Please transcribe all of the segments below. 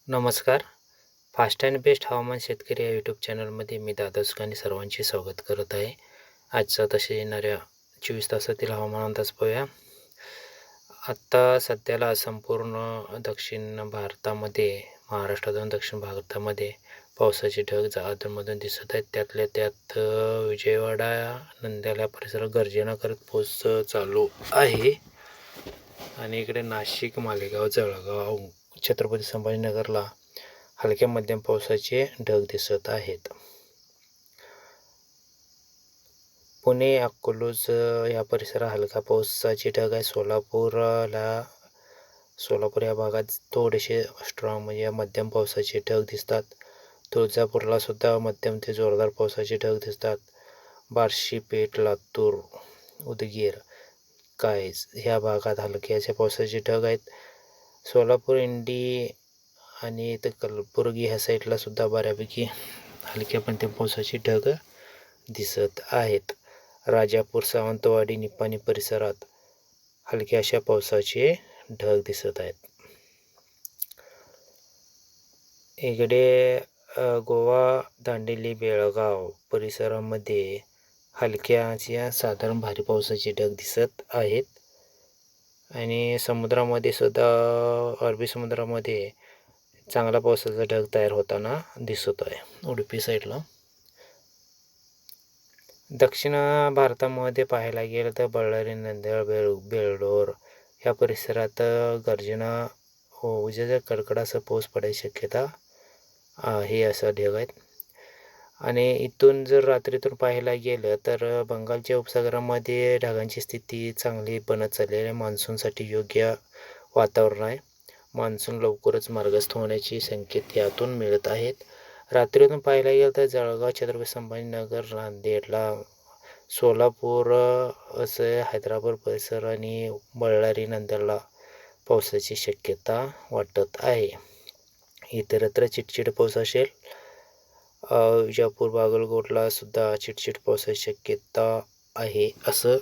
नमस्कार. Fast and best हवामान शेतकरी या यूट्यूब चॅनलमध्ये मी दादा सुकानी सर्वांचे स्वागत करत आहे. आजचा तसे येणाऱ्या 24 तासातील हवामान अंदाज पाहूया. आत्ता सध्याला संपूर्ण दक्षिण भारतामध्ये, महाराष्ट्रातून दक्षिण भारतामध्ये पावसाचे ढग अधूनमधून दिसत आहेत. त्यातल्या त्यात विजयवाडा, नांद्याला परिसरात गर्जना करत पाऊस चालू आहे. आणि इकडे नाशिक, मालेगाव, जळगाव, छत्रपती संभाजीनगरला हलक्या मध्यम पावसाचे ढग दिसत आहेत. पुणे, अक्कलूज या परिसरात हलका पावसाचे ढग आहे. सोलापूर या भागात थोडेसे स्ट्रॉंग म्हणजे मध्यम पावसाचे ढग दिसतात. तुळजापूरला सुद्धा मध्यम ते जोरदार पावसाचे ढग दिसतात. बार्शी, पेठ, लातूर, उदगीर, काळज ह्या भागात हलक्याच्या पावसाचे ढग आहेत. सोलापूर, इंडी आणि इथं कलबुर्गी ह्या साईडला सुद्धा बऱ्यापैकी हलक्या मध्यम पावसाची ढग दिसत आहेत. राजापूर, सावंतवाडी, निपाणी परिसरात हलक्या अशा पावसाचे ढग दिसत आहेत. इकडे गोवा, दांडेली, बेळगाव परिसरामध्ये हलक्याच्या साधारण भारी पावसाचे ढग दिसत आहेत. आणि समुद्रामध्ये सुद्धा अरबी समुद्रामध्ये चांगला पावसाचा ढग तयार होताना दिसत आहे उडुपी साईडला. दक्षिण भारतामध्ये पाहायला गेलं तर बಳ್ಳारी, नांदेड, बेळडोर ह्या परिसरात गर्जना विजेचा कडकडासह पाऊस पडायची शक्यता हे असा ढग आहेत. आणि इथून जर रात्रीतून पाहायला गेलं तर बंगालच्या उपसागरामध्ये ढगांची स्थिती चांगली बनत चाललेली आहे. मान्सूनसाठी योग्य वातावरण आहे. मान्सून लवकरच मार्गस्थ होण्याचे संकेत यातून मिळत आहेत. रात्रीतून पाहायला गेलं तर जळगाव, छत्रपती संभाजीनगर, नांदेडला, सोलापूर असं हैदराबाद परिसर आणि बಳ್ಳारी, नांदेडला पावसाची शक्यता वाटत आहे. इतरत्र चिटचिट पाऊस असेल. विजापूर, बागलकोटला सुद्धा चिटचिट पावसाची शक्यता आहे असं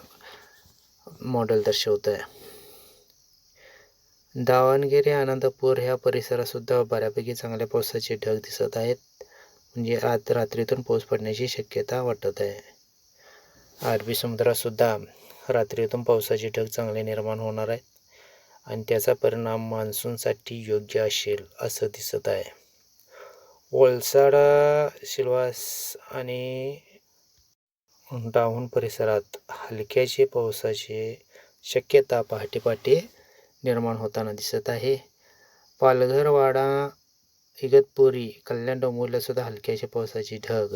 मॉडेल दर्शवत आहे. दावणगिरी, आनंदपूर ह्या परिसरातसुद्धा बऱ्यापैकी चांगल्या पावसाचे ढग दिसत आहेत. म्हणजे आज रात्रीतून पाऊस पडण्याची शक्यता वाटत आहे. अरबी समुद्रातसुद्धा रात्रीतून पावसाचे ढग चांगले निर्माण होणार आहेत आणि त्याचा परिणाम मान्सूनसाठी योग्य असेल असं दिसत आहे. वलसाड, सिल्वास आणि डहाणू परिसरात हलक्याचे पावसाची शक्यता पहाटे निर्माण होताना दिसत आहे. पालघर, वाडा, इगतपुरी, कल्याण, डोंबिवलीला सुद्धा हलक्याचे पावसाची ढग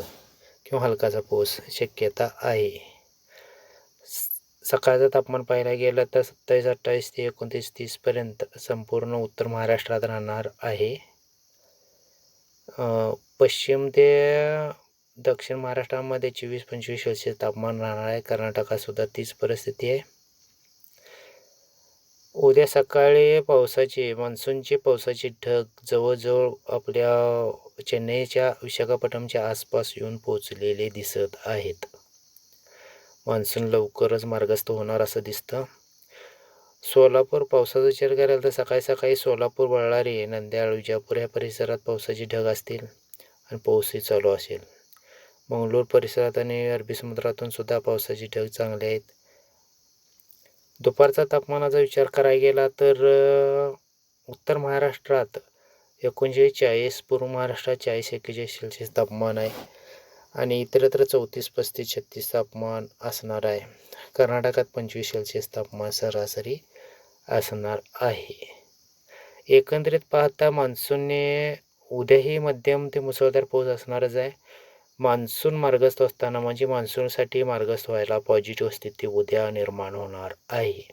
किंवा हलकाचा पाऊस शक्यता आहे. सकाळचं तापमान पाहायला गेलं तर 27, 28 ते 29, 30पर्यंत संपूर्ण उत्तर महाराष्ट्रात राहणार आहे. पश्चिम ते दक्षिण महाराष्ट्रामध्ये 24-25 सेल्सिअस तापमान राहणार आहे. कर्नाटकातसुद्धा तीच परिस्थिती आहे. उद्या सकाळी मान्सूनचे पावसाचे ढग जवळजवळ आपल्या चेन्नईच्या, विशाखापट्टणमच्या आसपास येऊन पोचलेले दिसत आहेत. मान्सून लवकरच मार्गस्थ होणार असं दिसतं. सोलापूर, पावसाचा विचार करायला तर सकाळी सोलापूर, बಳ್ಳारी, नांदेड, विजापूर ह्या परिसरात पावसाचे ढग असतील आणि पाऊसही चालू असेल. मंगळूर परिसरात आणि अरबी समुद्रातून सुद्धा पावसाचे ढग चांगले आहेत. दुपारचा तापमानाचा विचार करायला गेला तर उत्तर महाराष्ट्रात 39-40, पूर्व महाराष्ट्रात 40-41 सेल्सिअस तापमान आहे आणि इतरत्र 34-35-36 तापमान असणार आहे. कर्नाटकात 25 सेल्सिअस तापमान सरासरी असणार आहे. एकंदरीत पाहता मान्सूनने उद्याही मध्यम ते मुसळधार पाऊस असणारच आहे. मान्सून मार्गस्थ असताना म्हणजे मान्सूनसाठी मार्गस्थ व्हायला पॉझिटिव्ह स्थिती उद्या निर्माण होणार आहे.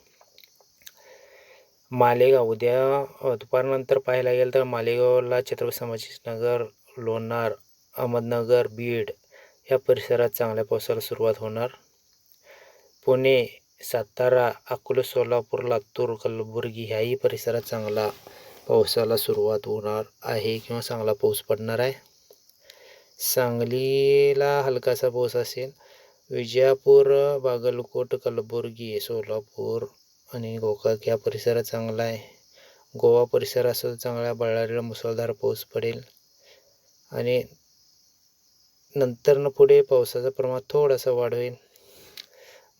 मालेगाव उद्या दुपारनंतर पाहायला गेलं तर मालेगावला, छत्रपती संभाजीनगर, लोणार, अहमदनगर, बीड या परिसरात चांगल्या पावसाला सुरुवात होणार. पुणे, सातारा, अकोला, सोलापूर, लातूर, कलबुर्गी ह्याही परिसरात चांगला पावसाला सुरुवात होणार आहे किंवा चांगला पाऊस पडणार आहे. सांगलीला हलकासा पाऊस असेल. विजापूर, बागलकोट, कलबुर्गी, सोलापूर आणि गोकाक या परिसरात चांगला आहे. गोवा परिसरात सुद्धा चांगला बळ्ळारीला मुसळधार पाऊस पडेल आणि नंतर पुढे पावसाचं प्रमाण थोडंसं वाढेल.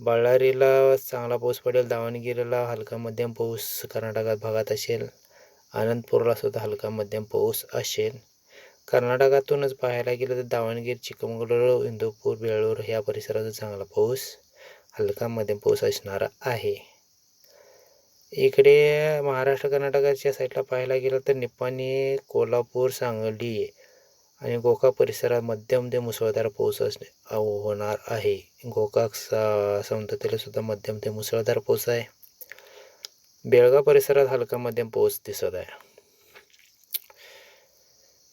बळ्ळारीला चांगला पाऊस पडेल. दावणगिरीला हलका मध्यम पाऊस कर्नाटकात भागात असेल. अनंतपूरला सुद्धा हलका मध्यम पाऊस असेल. कर्नाटकातूनच पाहायला गेलं तर दावणगिरी, चिಕ್ಕमಗಳೂರು, इंदूपूर, बेळूर ह्या परिसरात चांगला पाऊस, हलका मध्यम पाऊस असणार आहे. इकडे महाराष्ट्र कर्नाटकाच्या साईडला पाहायला गेलं तर निपाणी, कोल्हापूर, सांगली आणि गोकाक परिसरात मध्यम ते मुसळधार पाऊस होणार आहे. गोकाक समुद्रातील सुद्धा मध्यम ते मुसळधार पाऊस आहे. बेळगाव परिसरात हलका मध्यम पाऊस दिसत आहे.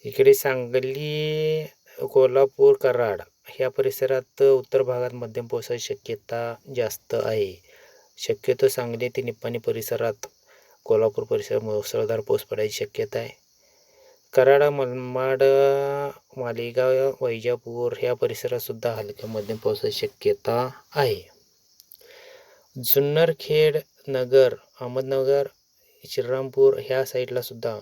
इकडे सांगली, कोल्हापूर, कराड ह्या परिसरात उत्तर भागात मध्यम पावसाची शक्यता जास्त आहे. शक्यतो सांगली ते निपाणी परिसरात, कोल्हापूर परिसरात मुसळधार पाऊस पडायची शक्यता आहे. कराड, मनमाड, मालेगाव, वैजापूर ह्या परिसरात सुद्धा हलक्या मध्यम पावसाची शक्यता आहे. जुन्नर, खेड, नगर, अहमदनगर, श्रीरामपूर ह्या साईडला सुद्धा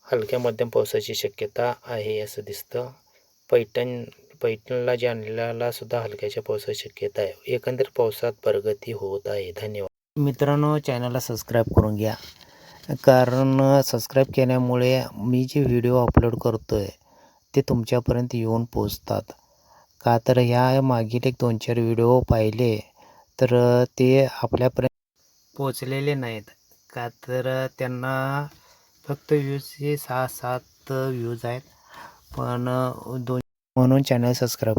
हलक्या मध्यम पावसाची शक्यता आहे असं दिसतं. पैठणला, जालन्याला सुद्धा हलक्याच्या पावसाची शक्यता आहे. एकंदरीत पावसात प्रगती होत आहे. धन्यवाद मित्रांनो. चॅनलला सबस्क्राईब करून घ्या, कारण सबस्क्राईब केल्यामुळे मी जे व्हिडिओ अपलोड करतो आहे ते तुमच्यापर्यंत येऊन पोचतात. का तर ह्या मागील 1-2-4 व्हिडिओ पाहिले तर ते आपल्यापर्यंत पोचलेले नाहीत. का तर त्यांना फक्त व्ह्यूजचे 6-7 व्ह्यूज आहेत. पण म्हणून चॅनल सबस्क्राईब